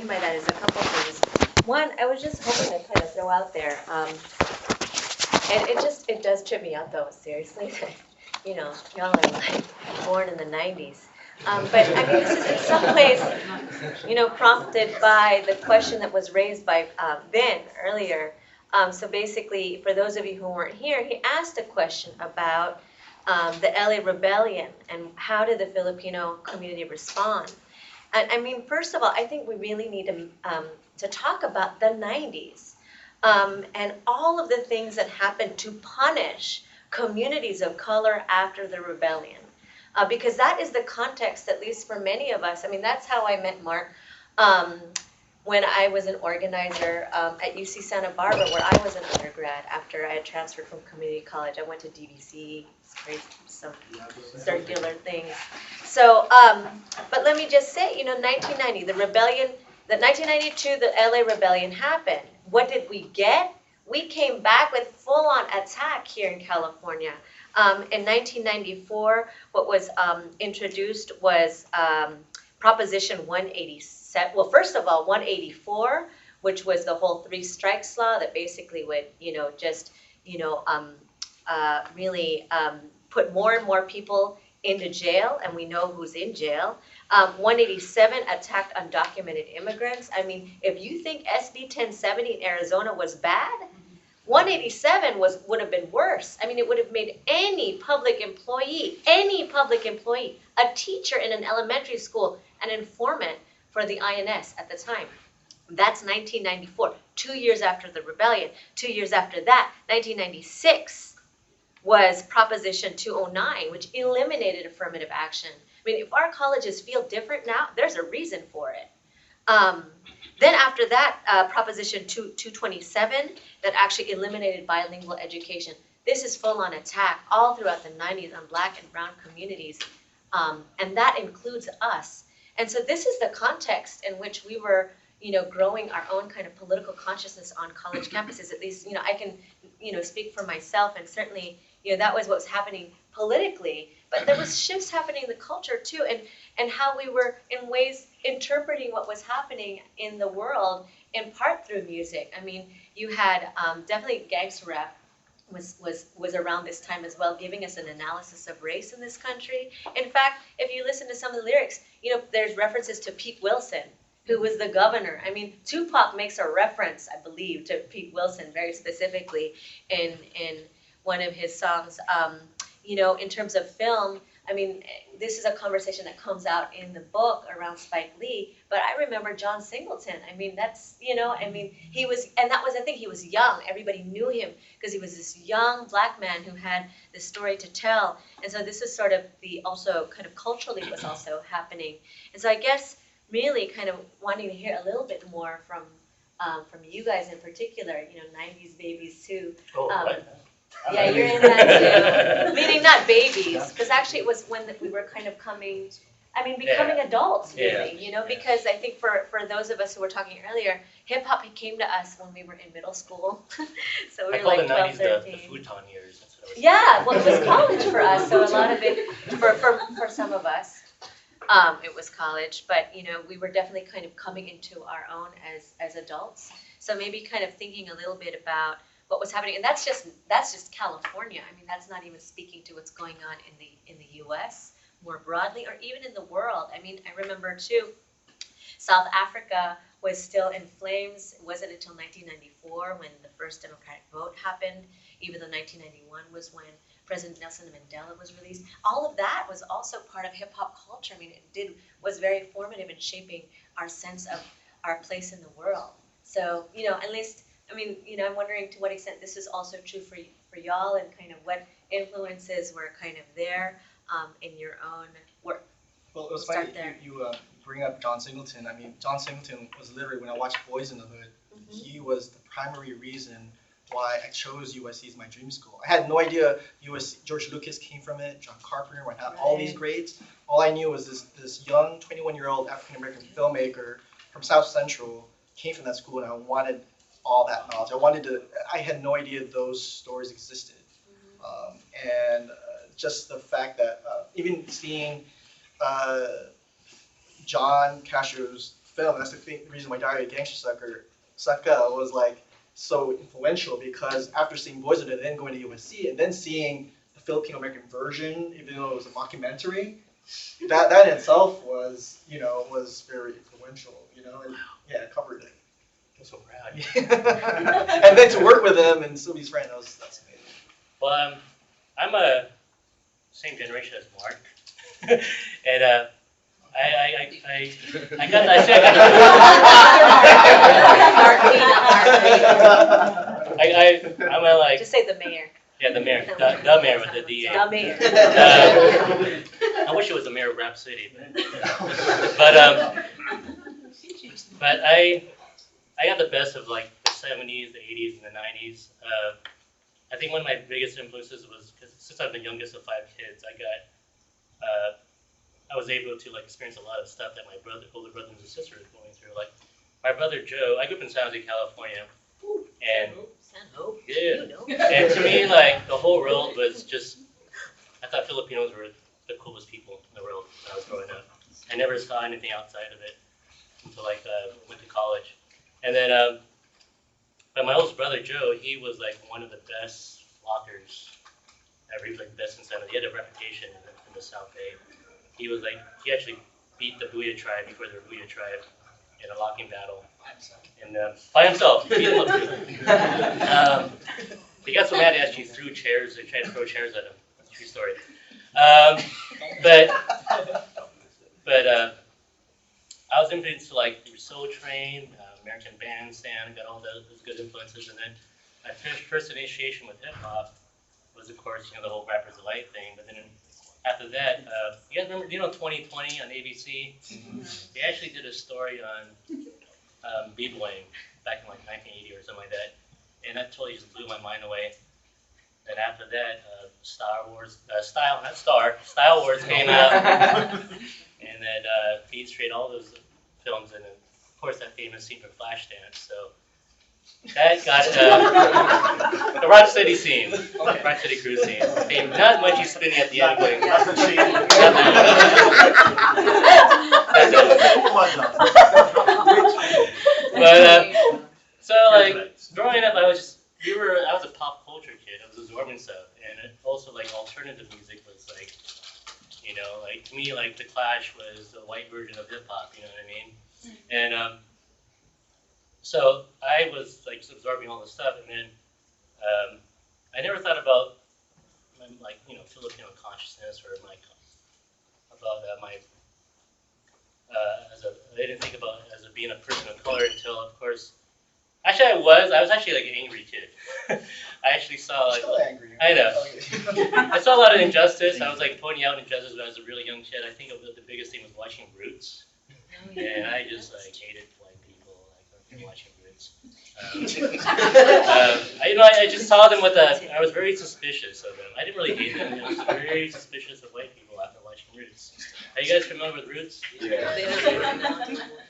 mean by that is a couple things. One, I was just hoping to kind of throw out there, and it does trip me out though, seriously, that, y'all are like born in the 90s. But I mean, this is in some ways, prompted by the question that was raised by Ben earlier. So basically, for those of you who weren't here, he asked a question about the LA Rebellion and how did the Filipino community respond. And I mean, first of all, I think we really need to talk about the 90s and all of the things that happened to punish communities of color after the rebellion. Because that is the context, at least for many of us. I mean, that's how I met Mark when I was an organizer at UC Santa Barbara, where I was an undergrad after I had transferred from community college. I went to DVC, some circular things. So, but let me just say, 1990, the rebellion, the 1992, the LA Rebellion happened. What did we get? We came back with full-on attack here in California. In 1994, what was introduced was Proposition 187. Well, first of all, 184, which was the whole three strikes law that basically would, really put more and more people into jail, and we know who's in jail. 187 attacked undocumented immigrants. I mean, if you think SB 1070 in Arizona was bad, 187 would have been worse. I mean, it would have made any public employee, a teacher in an elementary school, an informant for the INS at the time. That's 1994, 2 years after the rebellion. 2 years after that, 1996, was Proposition 209, which eliminated affirmative action. I mean, if our colleges feel different now, there's a reason for it. Then after that, Proposition 227, that actually eliminated bilingual education. This is full-on attack all throughout the 90s on Black and brown communities, and that includes us. And so this is the context in which we were, growing our own kind of political consciousness on college campuses. At least, I can, speak for myself, and certainly, that was what was happening politically. But there was shifts happening in the culture too, and how we were in ways interpreting what was happening in the world in part through music. I mean, you had definitely gangster rap was around this time as well, giving us an analysis of race in this country. In fact, if you listen to some of the lyrics, there's references to Pete Wilson, who was the governor. I mean, Tupac makes a reference, I believe, to Pete Wilson very specifically in one of his songs. In terms of film, I mean, this is a conversation that comes out in the book around Spike Lee, but I remember John Singleton. I mean, that's, he was, and that was, I think he was young. Everybody knew him because he was this young Black man who had this story to tell. And so this is sort of also kind of culturally was also happening. And so I guess really kind of wanting to hear a little bit more from you guys in particular, 90s babies too. Right. Yeah, you're in that too. Meaning not babies, because actually it was when we were kind of becoming adults, really, because I think for those of us who were talking earlier, hip hop came to us when we were in middle school. So we were like 12, 13. The futon years. That's what I was Yeah, well, it was college for us, so a lot of it, for some of us, it was college, but, we were definitely kind of coming into our own as adults. So maybe kind of thinking a little bit about what was happening, and that's just California. I mean, that's not even speaking to what's going on in the U.S. more broadly, or even in the world. I mean, I remember too, South Africa was still in flames. It wasn't until 1994 when the first democratic vote happened, even though 1991 was when President Nelson Mandela was released. All of that was also part of hip hop culture. I mean, was very formative in shaping our sense of our place in the world. So, at least, I'm wondering to what extent this is also true for y'all, and kind of what influences were kind of there in your own work. Well, it was funny you bring up John Singleton. I mean, John Singleton was literally, when I watched Boys in the Hood, he was the primary reason why I chose USC as my dream school. I had no idea George Lucas came from it, John Carpenter, all these greats. All I knew was this young 21-year-old African-American filmmaker from South Central came from that school, and I wanted all that knowledge. I had no idea those stories existed. And just the fact that even seeing John Castro's film. That's the reason why Diary of a Gangster Sucker was like so influential, because after seeing Boys and then going to USC and then seeing the Filipino American version, even though it was a mockumentary, that in itself was was very influential. And yeah, it covered it. I'm so proud. And then to work with him and still be his friend, that's amazing. Well, I'm a same generation as Mark, and I got I'm a like. Just say the mayor. Yeah, the mayor, the mayor with the D. The mayor. I wish it was the mayor of Rap City, but I got the best of like the 70s, the 80s, and the 90s. I think one of my biggest influences was because since I'm the youngest of 5 kids, I was able to like experience a lot of stuff that my older brothers and sisters were going through. Like my brother Joe, I grew up in San Jose, California, and yeah, and to me like the whole world was just. I thought Filipinos were the coolest people in the world when I was growing up. I never saw anything outside of it until like went to college, and then but my oldest brother Joe, he was like one of the best lockers ever. He was like the best in San Jose. He had a reputation in the South Bay. He actually beat the Booyah tribe before they were Booyah tribe in a locking battle. And by himself. He beat them up. He got so mad he actually threw chairs. They tried to throw chairs at him. That's a true story. But I was influenced to like through Soul Train, American Bandstand, got all those good influences, and then my first initiation with hip hop was, of course, the whole Rapper's Delight thing. But then after that, you guys remember, 2020 on ABC? Mm-hmm. They actually did a story on b-boying back in like 1980 or something like that, and that totally just blew my mind away. And after that, Style Wars came out, and then Beat Straight, all those films, and then, of course, that famous scene from Flashdance. So that got the Rock City scene, Rock City Crew scene. Not much you spinning at the end going. But so like growing up, I was a pop culture kid. I was absorbing stuff, and also like alternative music was like, like to me like the Clash was the white version of hip hop. You know what I mean? And so I was like absorbing all this stuff, and then I never thought about like Filipino consciousness or my I didn't think about it as being a person of color until, of course. Actually, I was actually like an angry kid. I actually saw like. Still angry. I know. I saw a lot of injustice. I was like pointing out injustice when I was a really young kid. I think the biggest thing was watching Roots, and I just like hated white people like watching Roots. I just saw them with I was very suspicious of them. I didn't really hate them. I was very suspicious of white people after watching Roots. Are you guys familiar with Roots? Yeah. They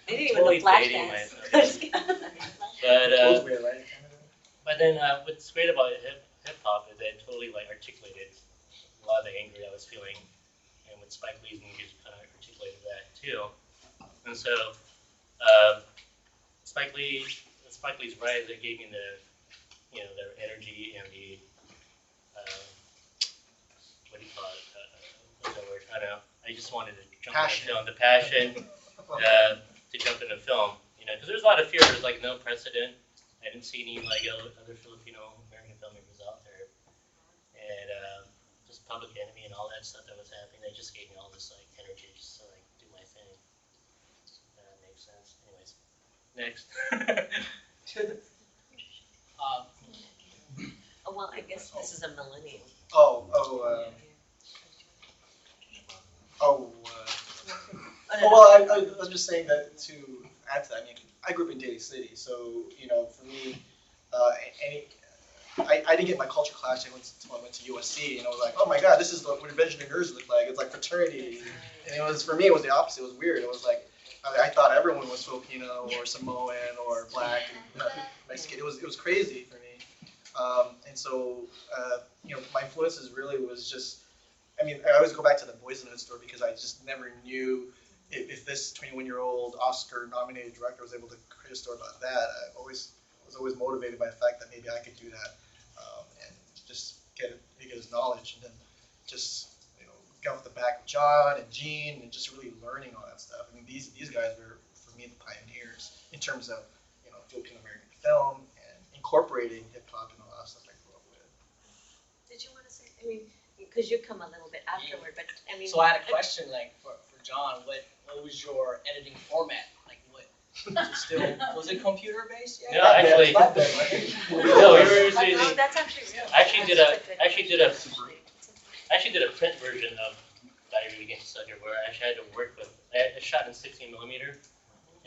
didn't even know Flashdance. But then what's great about hip hop is that it totally like articulated a lot of the anger I was feeling, and with Spike Lee's movies kind of articulated that too. And so Spike Lee's rise that gave me their energy and the what do you call it? What's that word? I don't know. I just wanted to jump into film, the passion to jump into film. Because there's a lot of fear. There's like no precedent. I didn't see any like other Filipino American filmmakers out there, and just Public Enemy and all that stuff that was happening. They just gave me all this like energy just to like do my thing. That makes sense. Anyways, next. Well, I guess this is a millennial. Well, I was just saying that to add to that. I mean, I grew up in Daly City, so for me, I didn't get my culture clash until I went to USC, and I was like, oh my God, this is what Benjamin nerds look like. It's like fraternity, and for me, it was the opposite. It was weird. It was like I thought everyone was Filipino or Samoan or black and Mexican. It was crazy for me, and so my influences really was just. I mean, I always go back to the Boys in the Hood story because I just never knew if this 21-year-old Oscar-nominated director was able to create a story about that, I was always motivated by the fact that maybe I could do that, and just get his knowledge, and then just get off the back of John and Gene, and just really learning all that stuff. I mean, these guys were, for me, the pioneers in terms of Filipino American film and incorporating hip hop and all that stuff I grew up with. Did you want to say? I mean, because you come a little bit afterward, but I mean. So I had a question, like for John. What was your editing format? Like what? Was it computer based? Yeah. No, actually. No, we were using. Oh, that's actually. I actually did a print version of Diary Against Sucker where I actually had to work with. I shot in 16mm,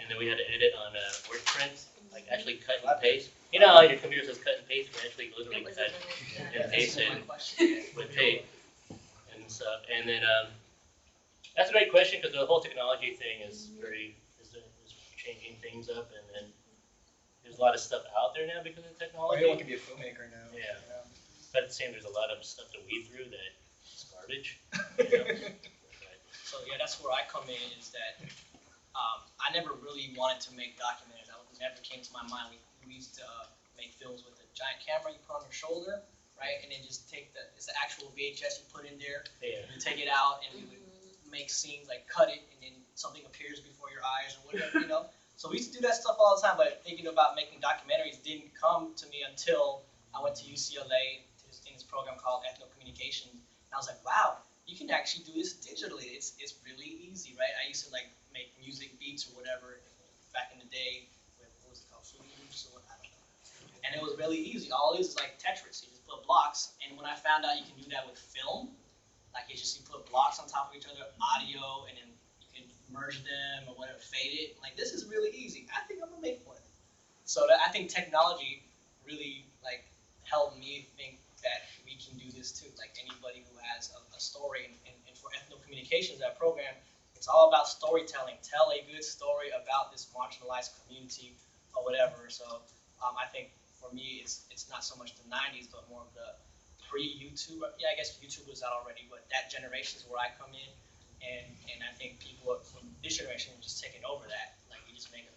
and then we had to edit on word prints, like actually cut and paste. You know how your computer says cut and paste? We actually literally cut and paste it with tape and stuff. And then that's a great question because the whole technology thing is changing things up, and then there's a lot of stuff out there now because of technology. Anyone can be a filmmaker now. Yeah. But at the same, there's a lot of stuff to weed through that is garbage. You know? So yeah, that's where I come in. Is that I never really wanted to make documentaries. That never came to my mind. We used to make films with a giant camera you put on your shoulder, right, and then just it's the actual VHS you put in there. Yeah. You take it out, and we would make scenes like cut it, and then something appears before your eyes or whatever, So we used to do that stuff all the time. But thinking about making documentaries didn't come to me until I went to UCLA in this program called Ethno Communications, and I was like, wow, you can actually do this digitally. It's really easy, right? I used to like make music beats or whatever back in the day with what was it called, Fruity Loops or what, I don't know. And it was really easy. All it is like Tetris. You just put blocks. And when I found out you can do that with film, like you put blocks on top of each other, audio, and then you can merge them or whatever, fade it. Like this is really easy. I think I'm gonna make one. So I think technology really like helped me think that we can do this too. Like anybody who has a story, and for Ethno Communications, that program, it's all about storytelling. Tell a good story about this marginalized community or whatever. So I think for me, it's not so much the 90s, but more of the pre-YouTube. Yeah, I guess YouTube was out already, but that generation is where I come in, and I think people from this generation are just taking over that. Like you just make a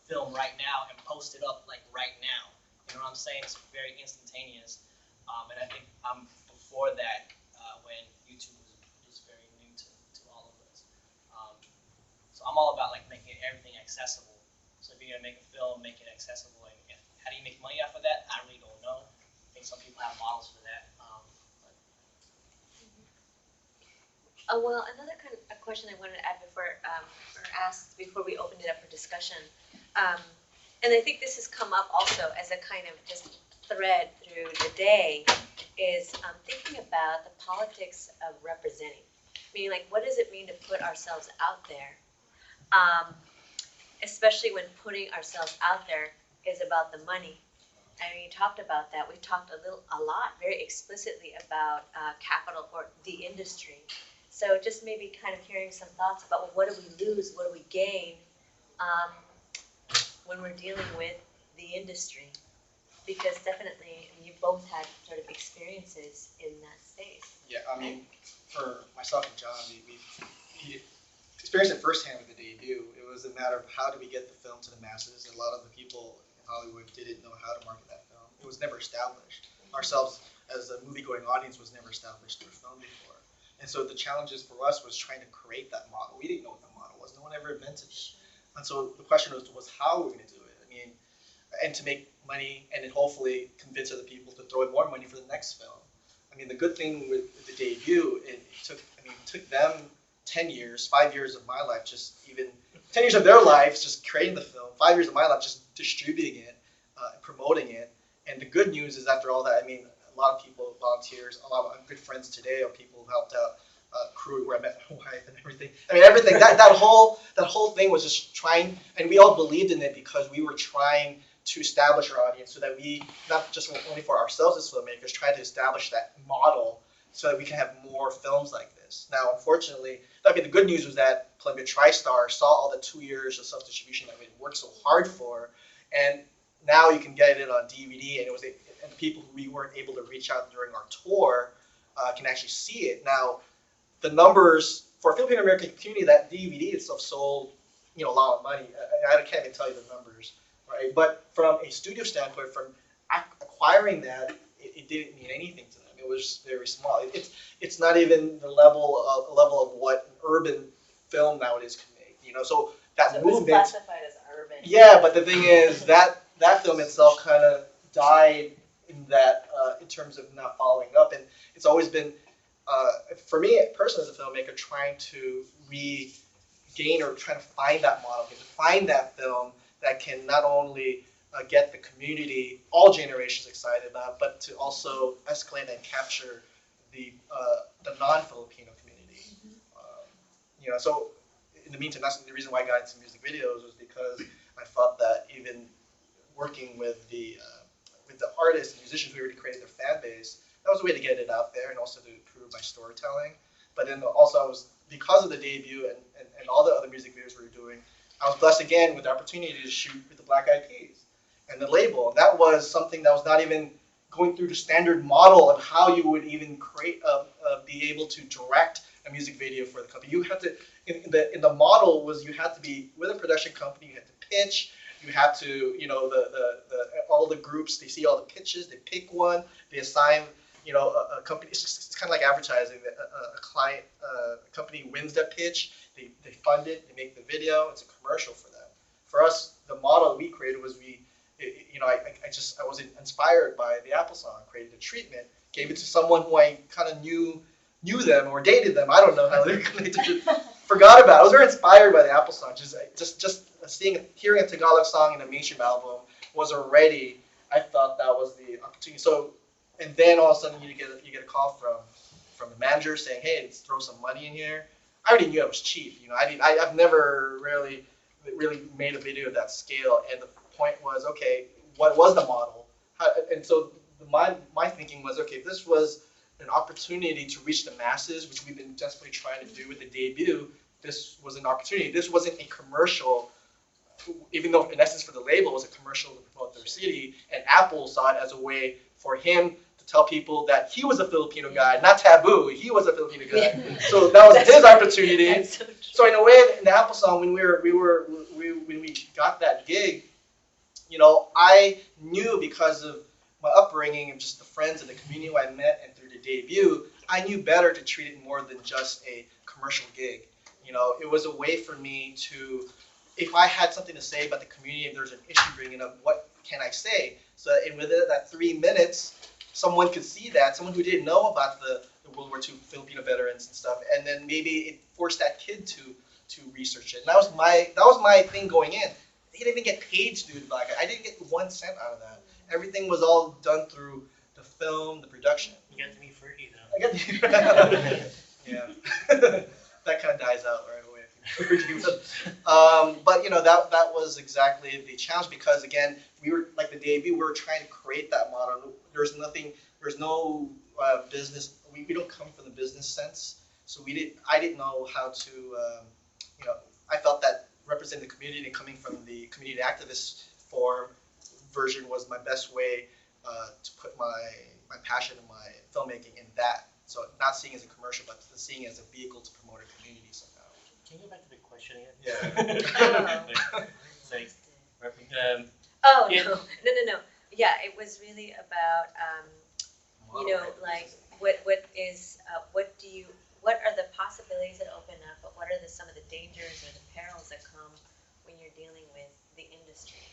film right now and post it up like right now. You know what I'm saying? It's very instantaneous. And I think I'm before that when YouTube was very new to all of us. So I'm all about like making everything accessible. So if you're gonna make a film, make it accessible. And how do you make money off of that? I really don't know. I think some people have models for that. Well, another a question I wanted to add before we opened it up for discussion, and I think this has come up also as a kind of just thread through the day, is thinking about the politics of representing. Meaning, like, what does it mean to put ourselves out there? Especially when putting ourselves out there is about the money. I mean, you talked about that. We've talked a lot, very explicitly about capital or the industry. So just maybe kind of hearing some thoughts about, well, what do we lose, what do we gain when we're dealing with the industry? Because definitely, you both had sort of experiences in that space. Yeah, I mean, for myself and John, we experienced it firsthand with the debut. It was a matter of how do we get the film to the masses. A lot of the people in Hollywood didn't know how to market that film. It was never established. Ourselves, as a movie-going audience, was never established through film before. And so the challenges for us was trying to create that model. We didn't know what the model was. No one ever invented it. And so the question was how are we going to do it? I mean, and to make money and then hopefully convince other people to throw in more money for the next film. I mean, the good thing with the debut, it took them 10 years, 5 years of my life, just even 10 years of their lives just creating the film, 5 years of my life just distributing it, promoting it. And the good news is after all that, I mean, a lot of people, volunteers, a lot of my good friends today are people who helped out, crew where I met my wife and everything. I mean, everything, that whole thing was just trying, and we all believed in it because we were trying to establish our audience so that we, not just only for ourselves as filmmakers, try to establish that model so that we can have more films like this. Now, unfortunately, I mean, the good news was that Columbia TriStar saw all the 2 years of self-distribution that we worked so hard for, and now you can get it on DVD, and and people who we weren't able to reach out during our tour can actually see it. Now, the numbers for a Filipino American community, that DVD itself sold, a lot of money. I can't even tell you the numbers, right? But from a studio standpoint, from acquiring that, it didn't mean anything to them. It was very small. It's not even the level of what an urban film nowadays can make. So that So it movement. was classified as urban. Yeah, but the thing is that film itself kind of died in that in terms of not following up, and it's always been for me personally as a filmmaker trying to regain or trying to find that model, to find that film that can not only get the community, all generations excited about, but to also escalate and capture the non-Filipino community. So in the meantime, that's the reason why I got into music videos, was because I felt that even working with the artists and musicians who already created their fan base, that was a way to get it out there and also to improve my storytelling. But then also because of the debut and all the other music videos we were doing, I was blessed again with the opportunity to shoot with the Black Eyed Peas and the label. And that was something that was not even going through the standard model of how you would even create, be able to direct a music video for the company. You had to, in the model was you had to be with a production company, you had to pitch, you had to, all the groups, they see all the pitches, they pick one, they assign, a company, it's kind of like advertising, a client, a company wins that pitch, they fund it, they make the video, it's a commercial for them. For us, the model we created was I was inspired by the Apple song, created a treatment, gave it to someone who I kind of knew them or dated them. I don't know how they forgot about it. I was very inspired by the Apple song. Just hearing a Tagalog song in a mainstream album was already, I thought that was the opportunity. So, and then all of a sudden you get a call from the manager saying, hey, let's throw some money in here. I already knew it was cheap. I've never really made a video of that scale. And the point was, okay, what was the model? And so my thinking was, okay, this was an opportunity to reach the masses, which we've been desperately trying to do with the debut. This was an opportunity. This wasn't a commercial, even though in essence for the label it was a commercial to promote their city, and Apple saw it as a way for him to tell people that he was a Filipino guy, not taboo. He was a Filipino guy. So that was his opportunity. So in a way, in the Apple song, when we got that gig, I knew because of my upbringing and just the friends and the community who I met and through the debut, I knew better to treat it more than just a commercial gig. It was a way for me to, if I had something to say about the community, if there's an issue bringing up, what can I say? So within that 3 minutes, someone could see that, someone who didn't know about the World War II Filipino veterans and stuff, and then maybe it forced that kid to research it. And that was my thing going in. They didn't even get paid to do the Black Eye. I didn't get 1 cent out of that. Everything was all done through the film, the production. You got to meet Fergie though. I got to yeah. That kind of dies out right away. But that was exactly the challenge, because again, we were like the debut. We were trying to create that model. There's no business. We don't come from the business sense, so I didn't know how to. I felt that representing the community and coming from the community activist form version was my best way to put my passion and my filmmaking in that. So not seeing it as a commercial, but seeing it as a vehicle to promote a community somehow. Can you go back to the question again? Yeah. No. Yeah, it was really about what are the possibilities that open up, but what are some of the dangers or the perils that come when you're dealing with the industry,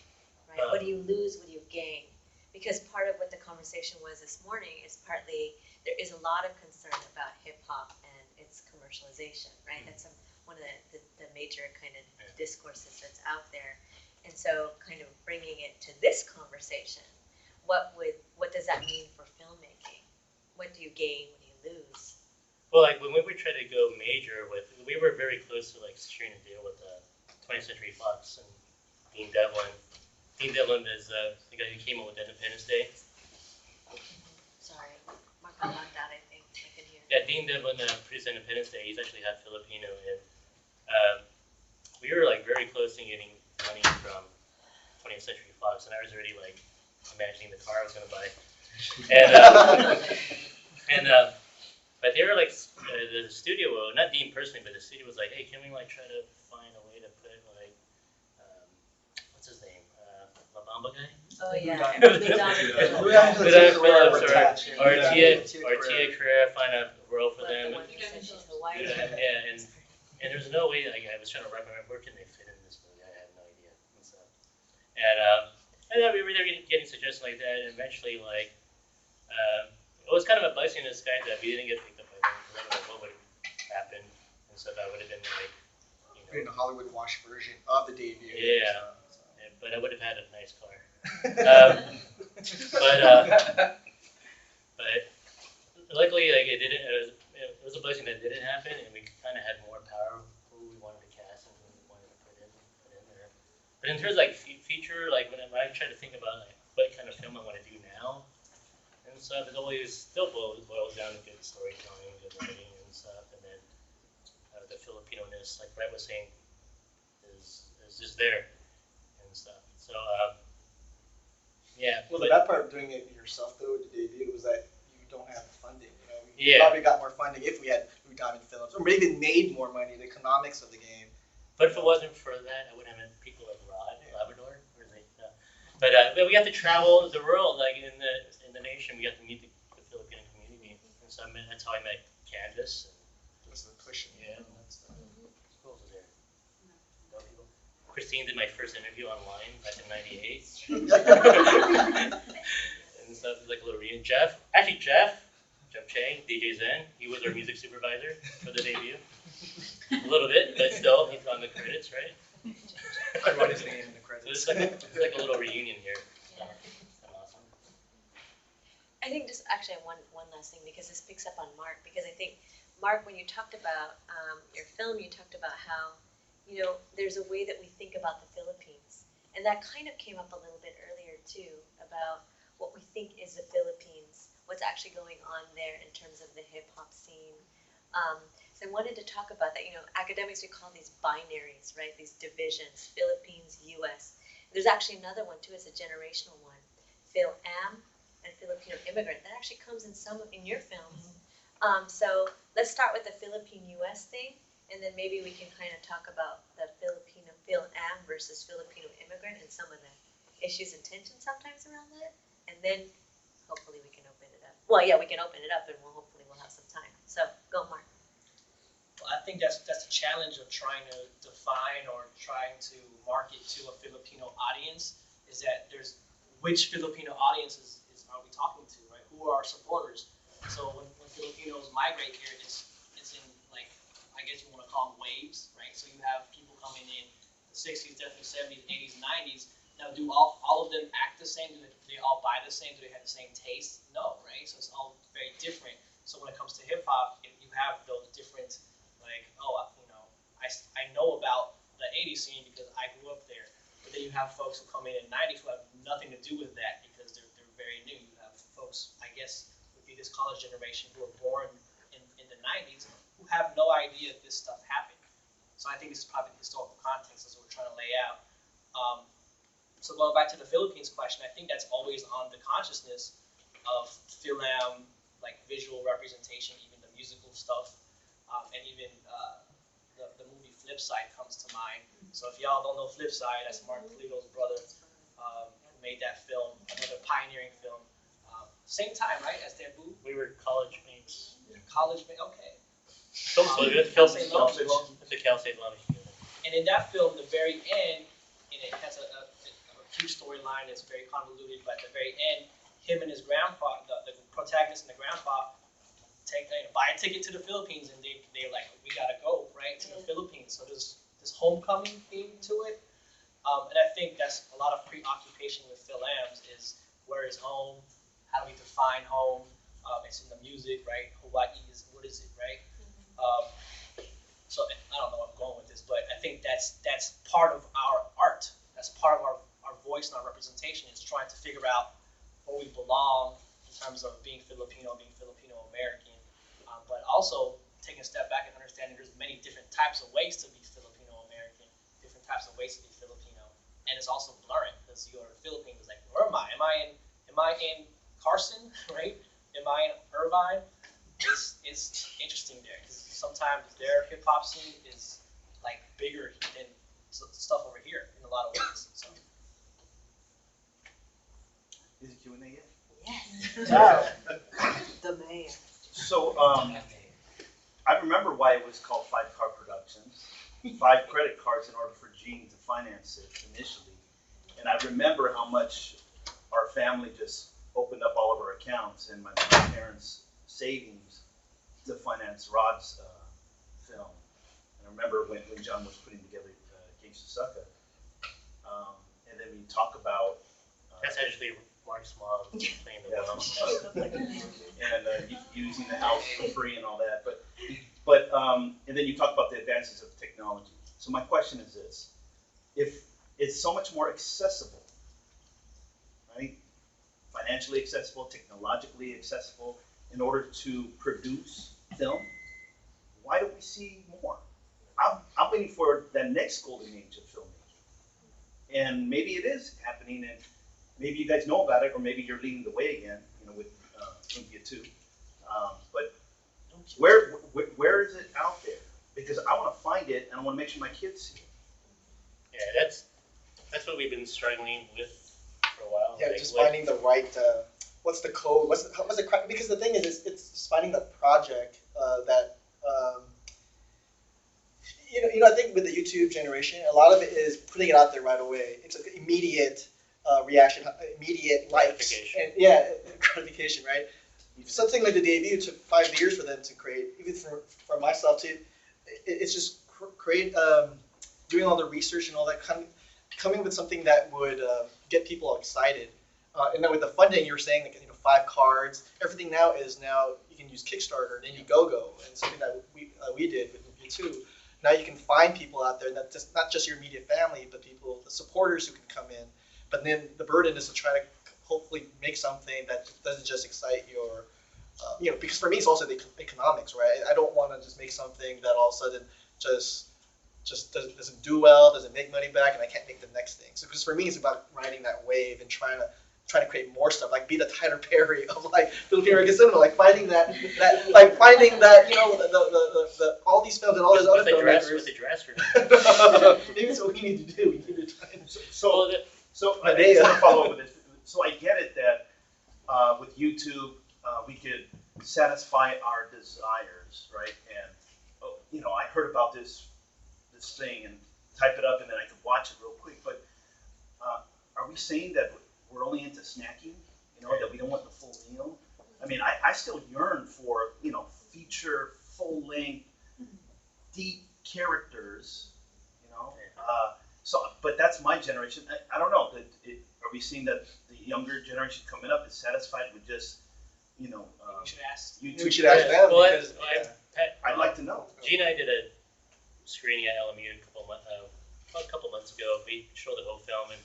right? What do you lose? What do you gain? Because part of what the conversation was this morning is partly there is a lot of concern about hip hop and its commercialization, right? That's one of the major kind of discourses that's out there. And so kind of bringing it to this conversation, what does that mean for filmmaking? What do you gain? What do you lose? Well, like when we were trying to go major we were very close to like securing a deal with 20th Century Fox and Dean Devlin. Dean Devlin is the guy who came up with Independence Day. Sorry, Mark locked out, I think. I can hear. Yeah, Dean Devlin produced Independence Day. He's actually half Filipino, and we were like very close to getting money from 20th Century Fox, and I was already like imagining the car I was going to buy. And But they were like, the studio, not Dean personally, but the studio was like, hey, can we like try to find a way to put like, what's his name, La Bamba guy? Oh, yeah. Or Tia Carrera find a role for Like them. the one who said she's Hawaiian. Yeah, and there's no way, like, I was trying to wrap my mind, where can they fit in this movie? I had no idea. And so, and then we were getting suggestions like that, and eventually, like, it was kind of a blessing in disguise that we didn't get picked up by them, because I don't know what would have happened, and so that would have been like, In the Hollywood wash version of the debut. Yeah. But I would have had a nice car. But luckily, like it didn't. It was a blessing that didn't happen, and we kind of had more power who we wanted to cast and who we wanted to put in there. But in terms of like feature, like when I try to think about like what kind of film I want to do now and stuff, it always still boils down to good storytelling, good writing and stuff, and then the Filipino-ness, like Brett was saying, is just there and stuff. So yeah. Well, the bad part of doing it yourself though, the debut, was that you don't have funding. We Yeah. probably got more funding if we had Blue Diamond Films, or maybe made more money. The economics of the game. But if it wasn't for that, I wouldn't have met people like Rod, Labrador. Where is he? But we got to travel the world, like in the nation. We got to meet the Filipino community, and so that's how I met Candace. Just the pushing. Yeah, and that stuff. Who else was there? No people. Christine did my first interview online back in '98, and stuff. It was like a little reunion. Jeff Chang, DJ Zen. He was our music supervisor for the debut. A little bit, but still, he's on the credits, right? I wrote his name in the So credits. it's like a little reunion here. Yeah. Awesome. I think just actually one last thing, because this picks up on Mark, because I think, Mark, when you talked about your film, you talked about how, there's a way that we think about the Philippines. And that kind of came up a little bit earlier too, about what we think is the Philippines, what's actually going on there in terms of the hip hop scene. So I wanted to talk about that. Academics, we call these binaries, right? These divisions, Philippines, U.S. There's actually another one too, it's a generational one. Phil-Am and Filipino immigrant. That actually comes in some in your films. So let's start with the Philippine-U.S. thing, and then maybe we can kind of talk about the Filipino Phil-Am versus Filipino immigrant and some of the issues and tensions sometimes around that. And then hopefully we can open it up. Well, yeah, we can open it up, and hopefully we'll have some time. So go, Mark. Well, I think that's the challenge of trying to define or trying to market to a Filipino audience, is that there's which Filipino audiences are we talking to, right? Who are our supporters? So when Filipinos migrate here, it's in, like, I guess you want to call them waves, right? So you have people coming in the 60s, definitely 70s, 80s, 90s. Now, do all of them act the same? Do they all buy the same? Do they have the same taste? No, right? So it's all very different. So when it comes to hip hop, you have those different, like, I know about the 80s scene because I grew up there. But then you have folks who come in 90s who have nothing to do with that because they're very new. You have folks, I guess, would be this college generation who were born in the 90s who have no idea this stuff happened. So I think this is probably the historical context as we're trying to lay out. So going back to the Philippines question, I think that's always on the consciousness of film, like visual representation, even the musical stuff, and even the movie Flipside comes to mind. So if y'all don't know Flipside, that's Martin Polito's brother who made that film, another pioneering film. Same time, right, as Debut? We were college mates. College mates, okay. Cal State Love. And in that film, the very end, and it has a huge storyline that's very convoluted, but at the very end, him and his grandpa, the protagonist and the grandpa, buy a ticket to the Philippines, and they're like, we gotta go, right, to the Philippines. So there's this homecoming theme to it. And I think that's a lot of preoccupation with Phil Lambs is where is home? How do we define home? It's in the music, right? Hawaii is, what is it, right? So I don't know where I'm going with this, but I think that's part of our art. That's part of our voice and our representation is trying to figure out where we belong in terms of being Filipino American, but also taking a step back and understanding there's many different types of ways to be Filipino American, different types of ways to be Filipino, and it's also blurring because you're Philippine is like, where am I? Am I in Carson, right? Am I in Irvine? it's interesting there because sometimes their hip hop scene is like bigger than stuff over here in a lot of ways. So. Is it Q&A yet? Yes. Wow. The mayor. So, I remember why it was called 5 Card Productions. 5 credit cards in order for Gene to finance it initially. And I remember how much our family just opened up all of our accounts and my parents' savings to finance Rod's film. And I remember when John was putting together Gangsta Sucker. And then we talk about... That's actually Mark's mom playing the Yeah. film. and using the house for free and all that. But and then you talk about the advances of technology. So my question is this: if it's so much more accessible, right? Financially accessible, technologically accessible, in order to produce film, why don't we see more? I'm waiting for that next golden age of filmmaking, and maybe it is happening, and maybe you guys know about it, or maybe you're leading the way again, with India 2. But where is it out there? Because I want to find it, and I want to make sure my kids see it. Yeah, that's what we've been struggling with for a while. Yeah, like, just finding the right, what's the code, what's the, because the thing is, it's just finding the project that, I think with the YouTube generation, a lot of it is putting it out there right away. It's an immediate reaction, immediate likes, and gratification, right? Something like the debut took 5 years for them to create, even for myself too. It's just doing all the research and all that, coming with something that would get people excited. And then with the funding, you were saying, 5 cards. Everything now you can use Kickstarter and Indiegogo, and something that we did with Movie 2. Now you can find people out there, that not just your immediate family, but the supporters who can come in. But then the burden is to try to hopefully make something that doesn't just excite your, because for me it's also the economics, right? I don't want to just make something that all of a sudden just doesn't do well, doesn't make money back, and I can't make the next thing. So because for me it's about riding that wave and trying to create more stuff, like be the Tyler Perry of Philippine American cinema, finding that the all these films and all these other filmmakers. With the dresser. Maybe that's what we need to do. We need to try and So I just want to follow up with this. So I get it that with YouTube we could satisfy our desires, right? And I heard about this thing and type it up and then I could watch it real quick. But are we saying that we're only into snacking? That we don't want the full meal? I mean, I still yearn for feature, full length, deep characters. But that's my generation. I don't know. Are we seeing that the younger generation coming up is satisfied with just, we should ask. We should ask them. Well, Because, I'd like to know. Gene and I did a screening at LMU a couple months ago. We showed the whole film, and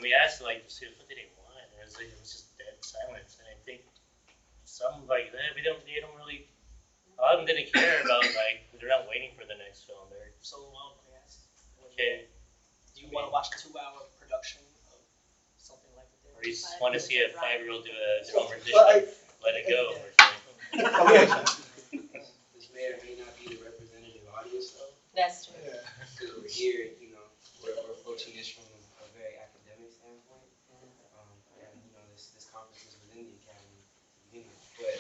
we asked the students what did they want, and it was just dead silence. And I think some like that, they don't really. A lot of them didn't care about they're not waiting for the next film. They're So let me ask. okay. Do you want to watch a 2-hour production of something like that? Or you just want to see a 5-year-old do a drum rendition Well, of Let It Go or something. This may or may not be the representative audience though. That's true. Because we're here, we're approaching this from a very academic standpoint. And this conference is within the academy to begin with. But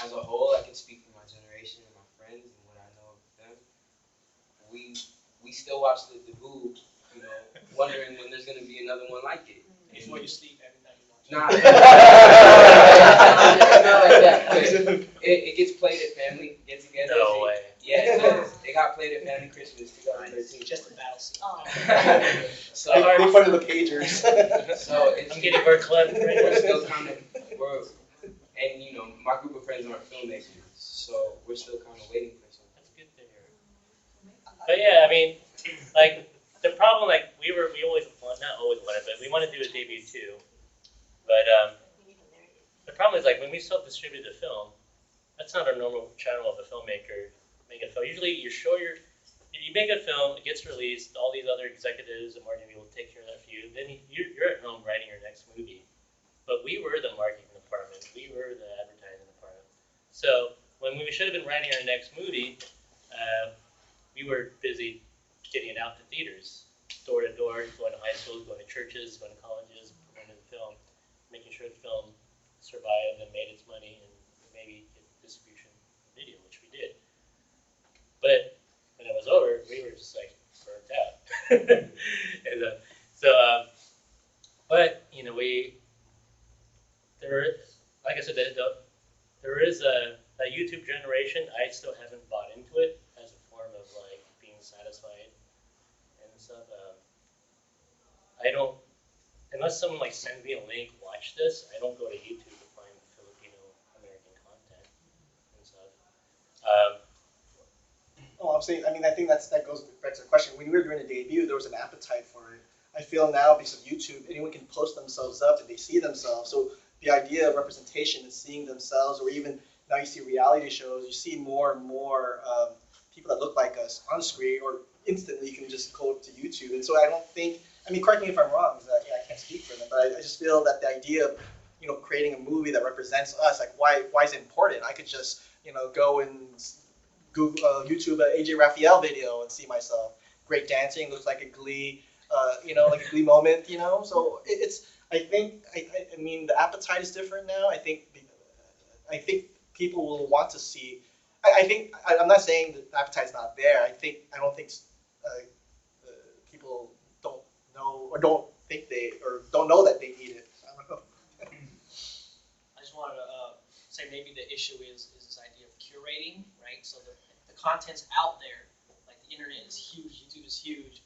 as a whole, I can speak for my generation and my friends and what I know of them. We still watch the Boo, wondering when there's gonna be another one like it. Before you sleep every night you watch. Nah. Not like that. But it gets played at family get-togethers. No way. Yeah, it does. It got played at Family Christmas 2013. Just a battle scene. Oh. So, Make fun of the pagers. so it's I'm getting our club. we're still my group of friends aren't filmmakers, so we're still kind of waiting for something. That's good to hear. But yeah, I mean, the problem, we always not always wanted, but we want to do a debut too. But the problem is when we self-distribute the film, that's not a normal channel of a filmmaker making a film. Usually you make a film, it gets released, all these other executives and marketing people take care of that for you. Then you're at home writing your next movie. But we were the marketing department, we were the advertising department. So when we should have been writing our next movie, we were busy getting it out to theaters, door to door, going to high schools, going to churches, going to colleges, promoting the film, making sure the film survived and made its money and maybe get distribution video, which we did. But when it was over, we were just like burnt out. And, but you know, like I said, there is a YouTube generation. I still haven't bought into it as a form of like being satisfied and stuff. I don't, unless someone like sends me a link, watch this. I don't go to YouTube to find Filipino American content and stuff. Oh, I'm saying, I mean, I think that goes back to the question. When we were doing a debut, there was an appetite for it. I feel now, because of YouTube, anyone can post themselves up and they see themselves. So the idea of representation and seeing themselves, or even now you see reality shows, you see more and more people that look like us on screen, or instantly you can just go to YouTube. And so I don't think, I mean, correct me if I'm wrong, because I can't speak for them, but I just feel that the idea of, you know, creating a movie that represents us, like why is it important? I could just, you know, go and Google, YouTube an AJ Raphael video and see myself. Great dancing, looks like a Glee, you know, like a Glee moment, you know. So it's, I think, I mean, the appetite is different now. I think people will want to see. I'm not saying that the appetite's not there. I don't think people don't know or don't think don't know that they need it. I don't know. I just wanted to say maybe the issue is this idea of curating, right? So the content's out there, like the internet is huge, YouTube is huge,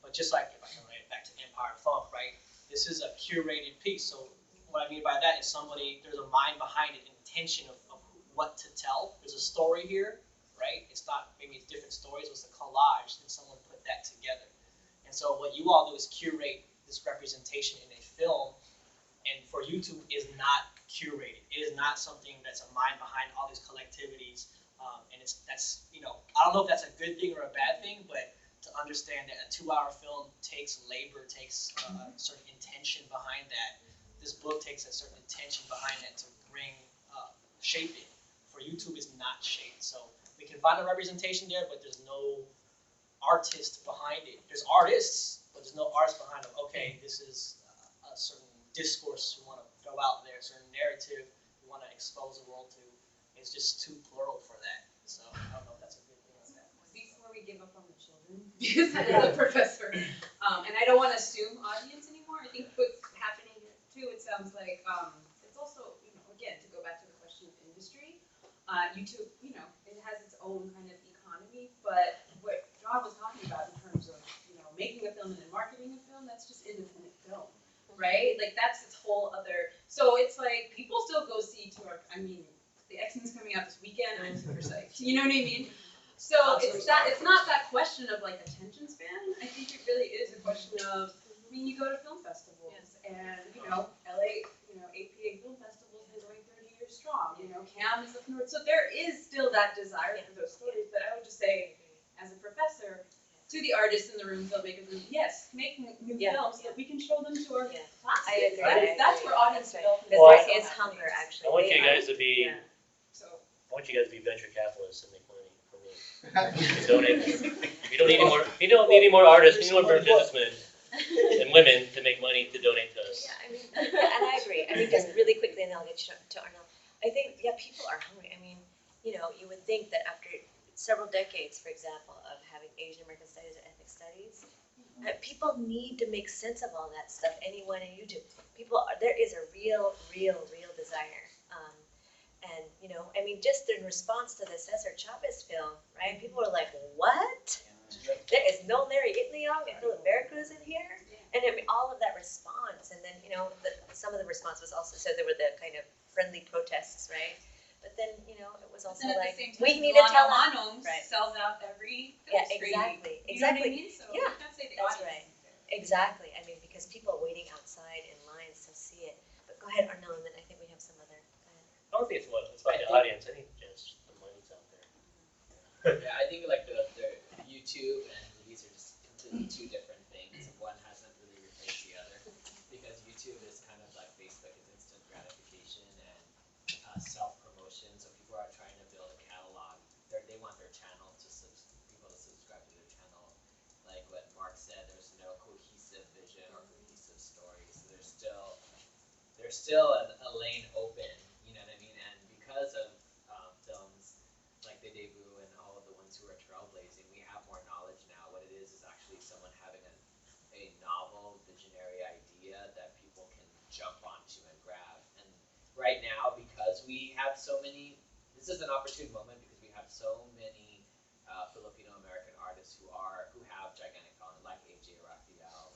but just like if I can write it back to Empire Funk, right? This is a curated piece. So what I mean by that is there's a mind behind it, intention of what to tell. There's a story here, right? It's not, maybe it's different stories, it's a collage, and someone put that together. And so what you all do is curate this representation in a film, and for YouTube is not curated. It is not something that's a mind behind all these collectivities, and that's, you know, I don't know if that's a good thing or a bad thing, but to understand that a 2-hour film takes labor, takes a certain intention behind that. This book takes a certain intention behind that to bring, shape it. For YouTube is not shaped. So we can find a representation there, but there's no artist behind it. There's artists, but there's no artist behind them. Okay, this is a certain discourse we want to throw out there, a certain narrative we want to expose the world to. It's just too plural for that. So I don't know if that's a good thing or bad. Before we give up on the children, because I'm a professor, and I don't want to assume audience anymore. I think what's happening here too, it sounds like it's also, you know, again, to go back to the question of industry, YouTube, you know, it has its own kind of economy, but what John was talking about in terms of, you know, making a film and then marketing a film, that's just independent film, right? Like that's its whole other. So it's like people still go see I mean, the X-Men's coming out this weekend, and I'm super psyched. You know what I mean? So it's not that question of like attention span. I think it really is a question of, I mean, you go to film festivals, and you know, LA, you know, APA Film Festival has been going 30 years strong. You know, CAM is up north, so there is still that desire for those stories. But I would just say, as a professor, to the artists in the room, filmmakers, yes, make new films so that we can show them to our classes. I agree. That's where audience development Because Well, there is hunger, actually. I want you guys to be. So. I want you guys to be venture capitalists and make money for me. You donate. We don't need any more. We don't need any more artists. We need more businessmen and women to make money to donate to us. Yeah, I mean, and I agree. I mean, just really quickly, and then I'll get you to Arnold. I think, people are hungry. I mean, you know, you would think that after several decades, for example, of having Asian American studies or ethnic studies, people need to make sense of all that stuff. Anyone in YouTube, there is a real desire. And, you know, I mean, just in response to the Cesar Chavez film, right? People were like, what? There is no Larry Itliong and Philip Veracruz in here? And I mean, all of that response. And then, you know, some of the response was also, so there were the kind of friendly protests, right? But then, you know, it was also like, we need to tell them. Right. Sells out every Yeah, film exactly. screening. You know what I mean? So Yeah, you can't say the that's audience right. is there. Exactly. I mean, because people are waiting outside in lines to see it. But go ahead, Arnold, and then I think we have some other. Go ahead. I don't think it's about the audience. I think just the money's out there. Yeah, I think like the YouTube and movies are just completely two different things. One hasn't really replaced the other because YouTube is kind of like Facebook, it's instant gratification and self-promotion. So people are trying there's still a lane open, you know what I mean? And because of films like the debut and all of the ones who are trailblazing, we have more knowledge now. What it is actually someone having a novel, visionary idea that people can jump onto and grab. And right now, because we have so many, this is an opportune moment because we have so many Filipino American artists who have gigantic talent, like AJ Raphael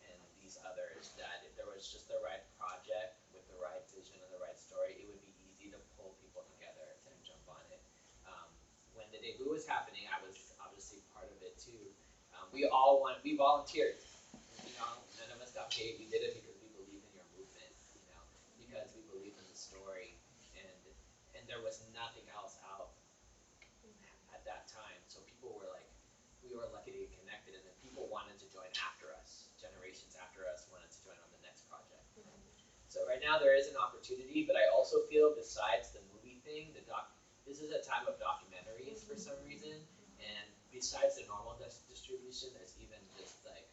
and these others, that if there was just the right project with the right vision and the right story, it would be easy to pull people together and jump on it. When the debut was happening, I was obviously part of it too. We volunteered. You know, none of us got paid. We did it because we believe in your movement. You know, because we believe in the story, and there was nothing else out at that time. So people were like, we were lucky to get connected, and then people wanted to join after us. Generations after us wanted to join on the next project. So right now there is an opportunity, but I also feel besides the movie thing, this is a time of documentaries for some reason, and besides the normal distribution, there's even just like,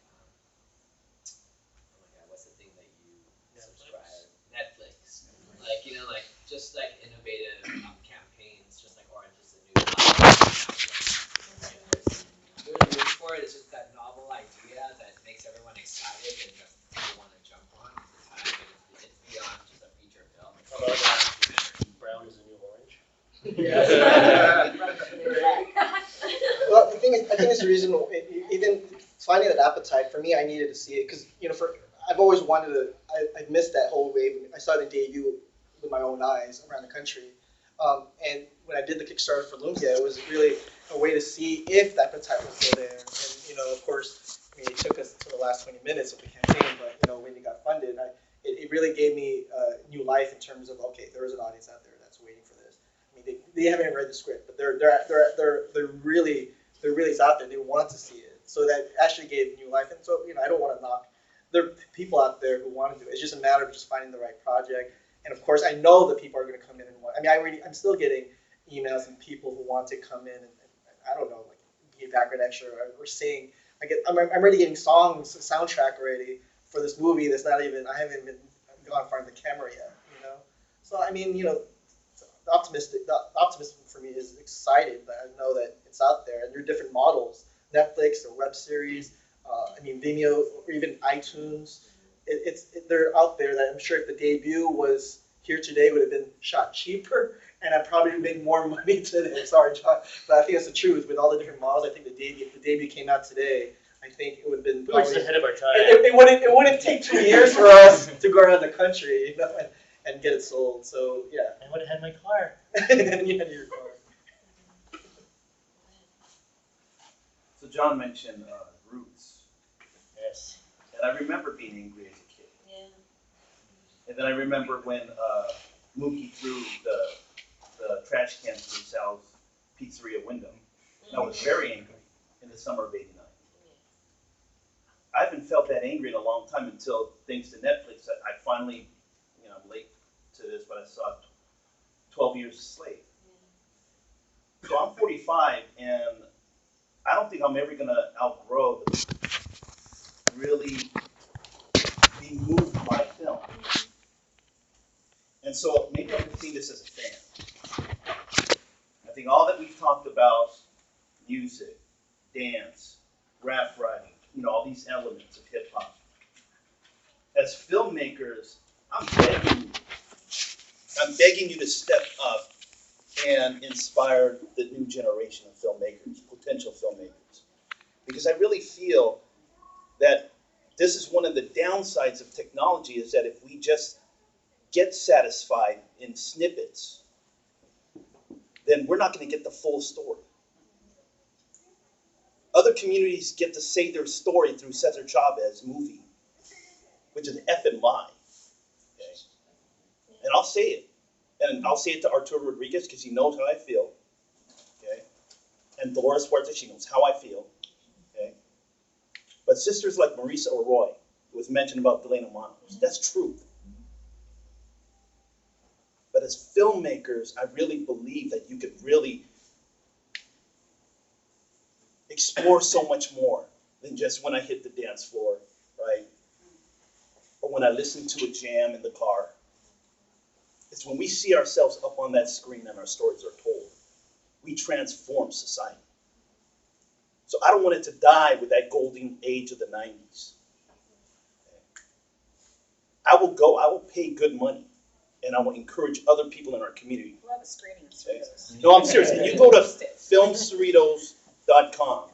oh my god, what's the thing that you subscribe? Netflix. Like, you know, like just like innovative campaigns, just like Orange is the New Black. There's room for it. It's just that novel idea that makes everyone excited and just people want to jump on. It's beyond just a feature film. Brown is the new orange. Well, the thing is, I think it's the reason, even finding that appetite, for me, I needed to see it, because, you know, I've always wanted to, I missed that whole wave. I saw the debut with my own eyes around the country. And when I did the Kickstarter for Lumpia, it was really a way to see if the appetite was still there. And, you know, of course, I mean, it took us to the last 20 minutes of the campaign, but, you know, when it got funded, it really gave me new life in terms of, okay, there is an audience out there that's waiting for this. I mean, they haven't even read the script, but they're really out there. They want to see it. So that actually gave new life. And so, you know, I don't want to knock. There are people out there who want to do it. It's just a matter of just finding the right project. And of course, I know that people are going to come in and want. I mean, I'm still getting emails and people who want to come in and I don't know, like be a background extra or sing. I'm already getting songs, a soundtrack already for this movie that's not even. I haven't even gone far in the camera yet. You know, so I mean, you know, the optimism for me is excited that I know that it's out there and there are different models, Netflix or web series. I mean, Vimeo or even iTunes. They're out there that I'm sure if the debut was here today, it would have been shot cheaper, and I'd probably make more money today. Sorry, John, but I think that's the truth. With all the different models, I think if the debut came out today, I think it would have been We were just ahead of our time. It wouldn't take 2 years for us to go around the country, you know, and get it sold. So yeah. I would have had my car. And you had your car. So John mentioned roots. Yes. And I remember being angry as a kid. Yeah. And then I remember when Mookie threw the trash can through Sal's pizzeria window. And I was very angry in the summer of '89. I haven't felt that angry in a long time until, thanks to Netflix, I finally, you know, I'm late to this, but I saw 12 Years a Slave. So I'm 45, and I don't think I'm ever going to outgrow really being moved by film. And so maybe I can see this as a fan. I think all that we've talked about, music, dance, rap writing, you know, all these elements of hip hop. As filmmakers, I'm begging you to step up and inspire the new generation of filmmakers, potential filmmakers. Because I really feel that this is one of the downsides of technology, is that if we just get satisfied in snippets, then we're not going to get the full story. Other communities get to say their story through Cesar Chavez's movie, which is an effing lie. Okay? And I'll say it. And I'll say it to Arturo Rodriguez because he knows how I feel. Okay? And Dolores Huerta, she knows how I feel. Okay? But sisters like Marisa Arroyo, it was mentioned about Delana Manos, that's truth. But as filmmakers, I really believe that you could really explore so much more than just when I hit the dance floor, right? Or when I listen to a jam in the car. It's when we see ourselves up on that screen and our stories are told, we transform society. So I don't want it to die with that golden age of the 90s. I will pay good money, and I will encourage other people in our community. We'll have a screening of Cerritos. No, I'm serious. You go to filmcerritos.com,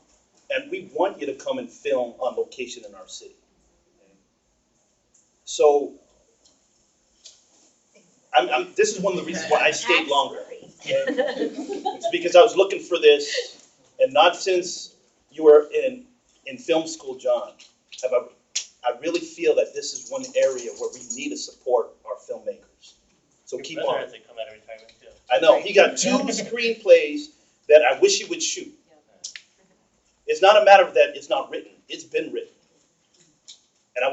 and we want you to come and film on location in our city. So, this is one of the reasons why I stayed longer. It's because I was looking for this, and not since you were in film school, John, I really feel that this is one area where we need to support our filmmakers. So keep on. Has to come out of retirement too. I know. He got 2 screenplays that I wish he would shoot. It's not a matter of that it's not written. It's been written. And I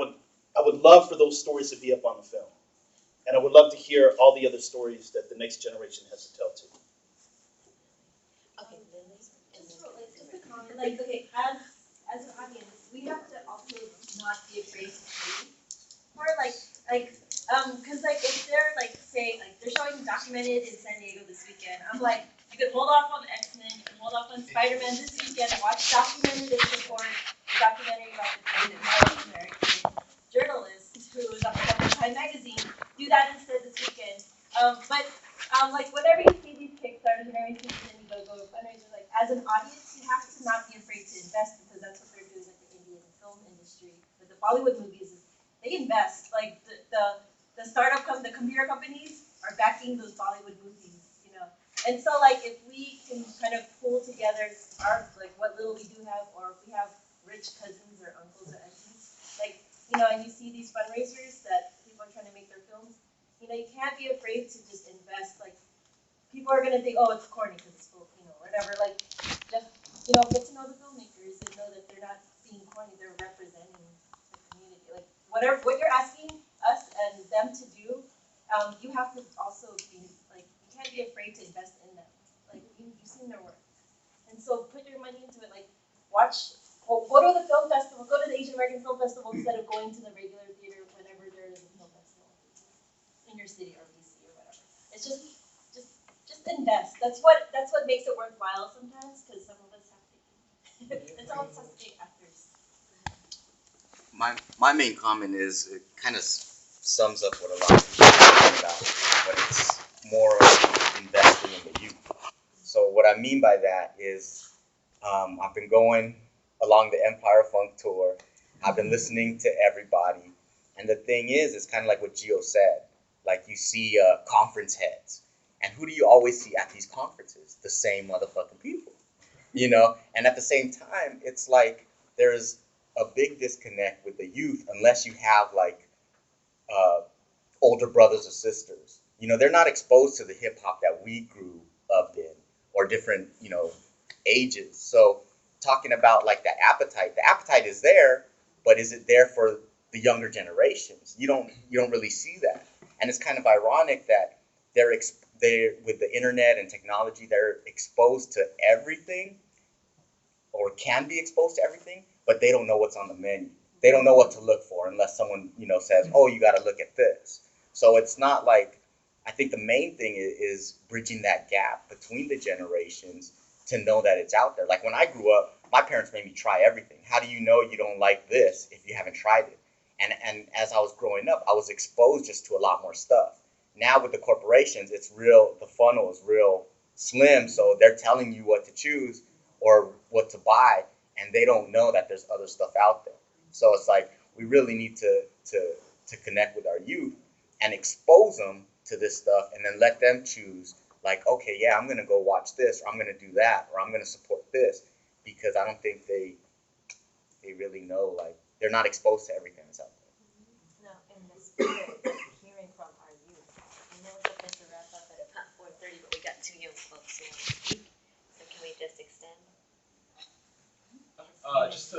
would love for those stories to be up on the film. And I would love to hear all the other stories that the next generation has to tell too. Okay, Just a comment, like, okay, as an audience, we have to also not be afraid to say, or cause like if they're like, say, like they're showing Documented in San Diego this weekend, I'm like, you could hold off on X-Men, you can hold off on Spider-Man this weekend, watch Documented and support the documentary about the American journalist who was on the cover of Time magazine. Do that instead this weekend. Like whenever you see these Kickstarters and everything, and then you go fundraiser, like as an audience, you have to not be afraid to invest because that's what they're doing with the Indian film industry. With the Bollywood movies, they invest. Like the startup the computer companies are backing those Bollywood movies, you know. And so like if we can kind of pull together our like what little we do have, or if we have rich cousins or uncles or aunties, like you know, and you see these fundraisers that people are trying to make their films. You know, you can't be afraid to just invest. Like, people are gonna think, oh, it's corny because it's Filipino, whatever. Like, just get to know the filmmakers and know that they're not being corny; they're representing the community. Like, what you're asking us and them to do, you have to also be like, you can't be afraid to invest in them. Like, you've seen their work, and so put your money into it. Like, watch. Well, go to the film festival. Go to the Asian American Film Festival instead of going to the regular theater whenever there is a film festival in your city or BC or whatever. It's just invest. That's what makes it worthwhile sometimes, because some of us have to. It's all has to take actors. My main comment is it kind of sums up what a lot of people are talking about, but it's more of investing in the youth. So what I mean by that is I've been going along the Empire Funk Tour. I've been listening to everybody. And the thing is, it's kind of like what Gio said. Like you see conference heads. And who do you always see at these conferences? The same motherfucking people. You know? And at the same time, it's like there's a big disconnect with the youth unless you have like older brothers or sisters. You know, they're not exposed to the hip hop that we grew up in or different, ages. So talking about like the appetite is there, but is it there for the younger generations? You don't really see that. And it's kind of ironic that they're with the internet and technology, they're exposed to everything or can be exposed to everything, but they don't know what's on the menu. They don't know what to look for unless someone, says, oh, you got to look at this. So it's not like, I think the main thing is bridging that gap between the generations to know that it's out there. Like when I grew up, my parents made me try everything. How do you know you don't like this if you haven't tried it? And as I was growing up, I was exposed just to a lot more stuff. Now with the corporations, the funnel is real slim, so they're telling you what to choose or what to buy, and they don't know that there's other stuff out there. So it's like we really need to connect with our youth and expose them to this stuff and then let them choose, like, okay, yeah, I'm going to go watch this, or I'm going to do that, or I'm going to support this, because I don't think they really know, like, they're not exposed to everything that's out there. No, in the spirit of hearing from our youth. I know we're supposed to wrap up at about 4:30, but we got 2 young folks who want to speak. So can we just extend? Just a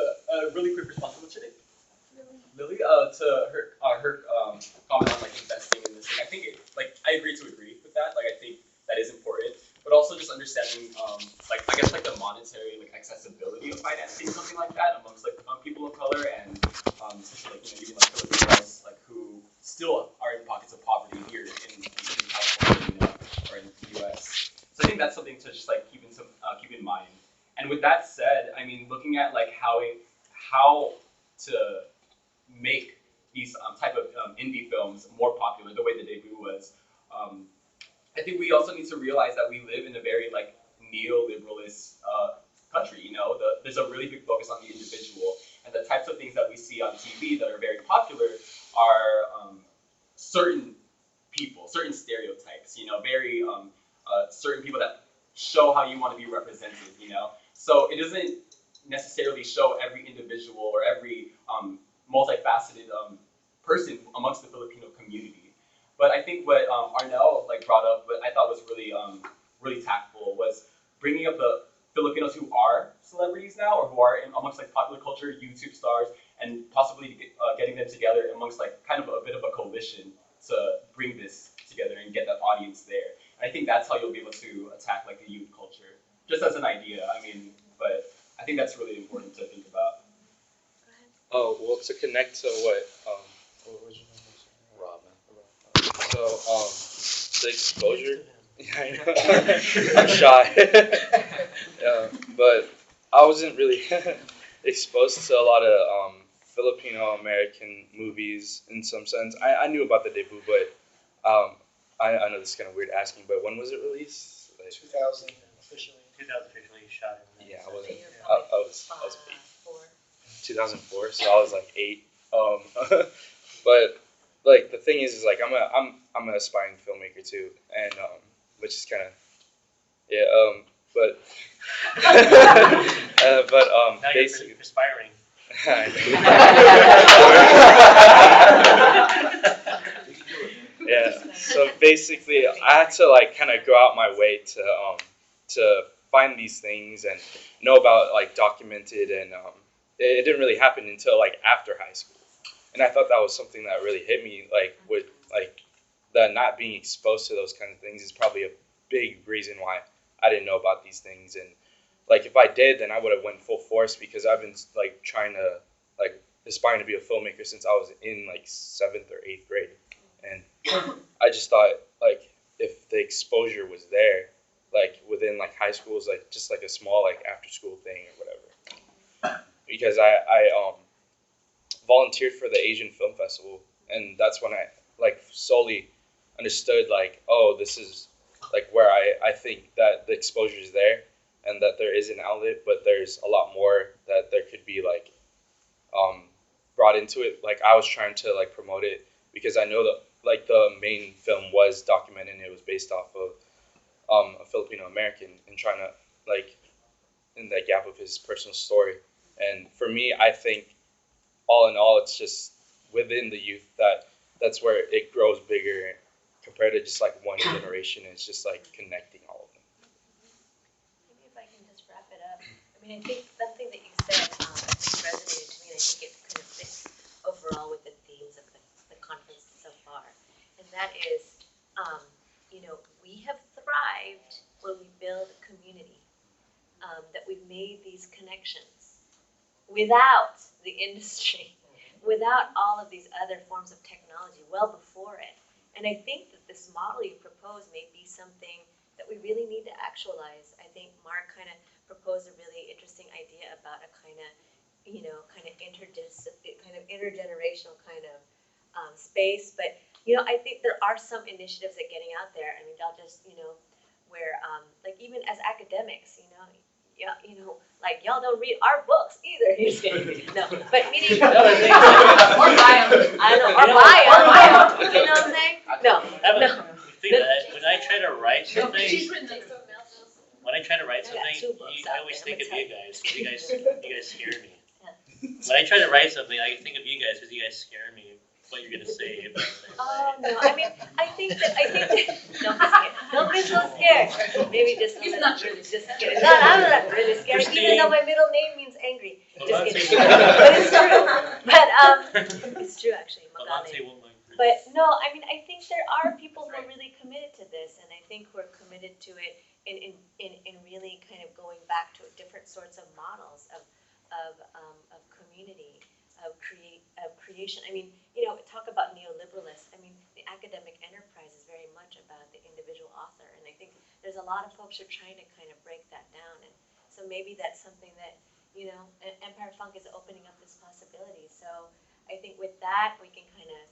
really quick response. What's your name? Lily. To her comment on like investing in this thing. I think I agree with that. Like I think that is important, but also just understanding like the monetary accessibility of financing something like that amongst people of color and especially even Filipinos who still are in pockets of poverty here in California, or in the U.S. So I think that's something to just like keep in mind. And with that said, I mean, looking at like how to make these type of indie films more popular, the way the debut was, I think we also need to realize that we live in a very like neoliberalist country. You know, there's a really big focus on the individual, and the types of things that we see on TV that are very popular are certain people, certain stereotypes. You know, very certain people that show how you want to be represented. You know, so it doesn't necessarily show every individual or every multifaceted person amongst the Filipino community. But I think what Arnell like brought up, what I thought was really tactful, was bringing up the Filipinos who are celebrities now, or who are amongst like popular culture, YouTube stars, and possibly getting them together amongst like kind of a bit of a coalition to bring this together and get that audience there. And I think that's how you'll be able to attack like the youth culture, just as an idea. I mean, but I think that's really important to think about. Oh, well, to connect to what was your name? Robin. So, the exposure. Yeah, I know. I'm shy. But I wasn't really exposed to a lot of Filipino American movies in some sense. I knew about the debut, but I know this is kind of weird asking, but when was it released? Like, 2000 officially. 2000 officially shot it. Yeah, I wasn't. I was 8. 2004, so I was like 8. But like the thing is like I'm an aspiring filmmaker too, and which is kind of but Now basically you're perspiring. Yeah, so basically I had to like kind of go out my way to find these things and know about like documented, and it didn't really happen until like after high school. And I thought that was something that really hit me, like with like the not being exposed to those kind of things is probably a big reason why I didn't know about these things. And like if I did, then I would have went full force, because I've been like trying to like aspiring to be a filmmaker since I was in like 7th or 8th grade. And I just thought like if the exposure was there, like within like high schools, like just like a small like after school thing or whatever. Because I volunteered for the Asian Film Festival, and that's when I like solely understood like, oh, this is like where I think that the exposure is there, and that there is an outlet, but there's a lot more that there could be like brought into it. Like I was trying to like promote it because I know that like the main film was documented and it was based off of a Filipino American, and trying to like in that gap of his personal story. And for me, I think all in all, it's just within the youth that's where it grows bigger compared to just like one generation. It's just like connecting all of them. Maybe if I can just wrap it up. I mean, I think something that you said resonated to me, and I think it kind of fits overall with the themes of the conference so far. And that is, we have thrived when we build a community, that we've made these connections without the industry, without all of these other forms of technology, well before it. And I think that this model you propose may be something that we really need to actualize. I think Mark kind of proposed a really interesting idea about a kind of intergenerational kind of space. But I think there are some initiatives that getting out there. I mean, I'll just where like even as academics, like y'all don't read our books either. No, but meaning or bio. I know, or bio. You know what I'm saying? No. When I try to write something, when I try to write something, I always think of you guys. You guys scare me. When I try to write something, I think of you guys because you guys scare me. What you're gonna say about it. Oh no! I mean, I think that don't be so scared. Maybe just He's not really just scared. No, I'm not really scared. Even though my middle name means angry. Just kidding. But it's true. But it's true actually. But no, I mean, I think there are people who are really committed to this, and I think who are committed to it in really kind of going back to different sorts of models of community, of creation. I mean, talk about neoliberalists. I a lot of folks are trying to kind of break that down, and so maybe that's something that, you know, Empire Funk is opening up this possibility. So I think with that, we can kind of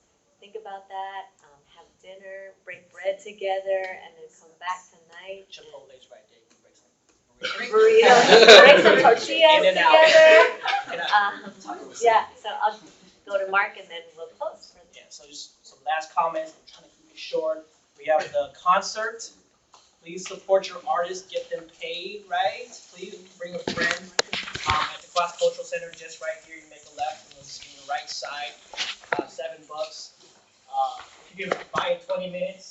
think about that, have dinner, break bread together, and then come back tonight. Chipotle's right there. You can break some Burritos, break some tortillas In and out. together. Yeah, so I'll go to Mark and then we'll close. Yeah, so just some last comments. I'm trying to keep it short. We have the concert. Please support your artists, get them paid, right? Please bring a friend. At the Cross Cultural Center, just right here, you make a left and you'll see the right side. $7. If you can buy in 20 minutes,